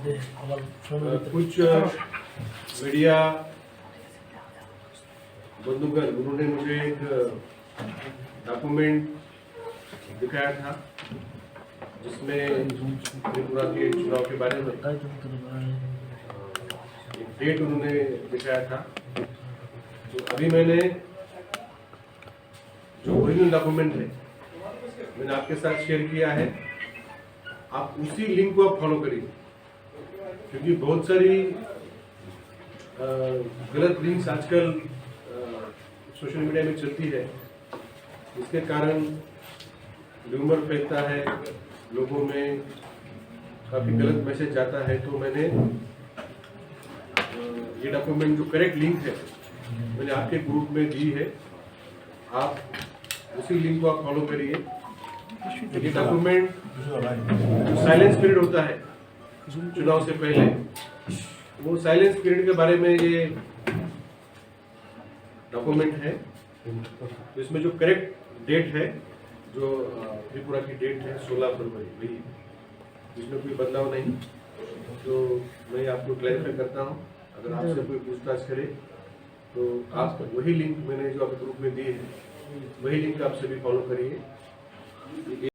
कुछ मीडिया बंधुगण उन्होंने मुझे एक डॉक्यूमेंट दिखाया था जिसमें त्रिपुरा के चुनाव के बारे में एक डेट उन्होंने दिखाया था। तो अभी मैंने जो ओरिजिनल डॉक्यूमेंट है मैंने आपके साथ शेयर किया है। आप उसी लिंक को आप फॉलो करिए, क्योंकि बहुत सारी गलत लिंक्स आजकल सोशल मीडिया में चलती है। इसके कारण र्यूमर फैलता है, लोगों में काफ़ी गलत मैसेज जाता है। तो मैंने ये डॉक्यूमेंट जो करेक्ट लिंक है मैंने आपके ग्रुप में दी है। आप उसी लिंक को आप फॉलो करिए। ये डॉक्यूमेंट जो साइलेंस पीरियड होता है चुनाव से पहले, वो साइलेंस पीरियड के बारे में ये डॉक्यूमेंट है। तो इसमें जो करेक्ट डेट है, जो त्रिपुरा की डेट है 16 फरवरी, वही, इसमें कोई बदलाव नहीं। तो मैं आपको क्लैरिफाई करता हूँ, अगर आपसे कोई पूछताछ करे तो आप वही लिंक मैंने जो आपके ग्रुप में दी है वही लिंक आप सभी फॉलो करिए।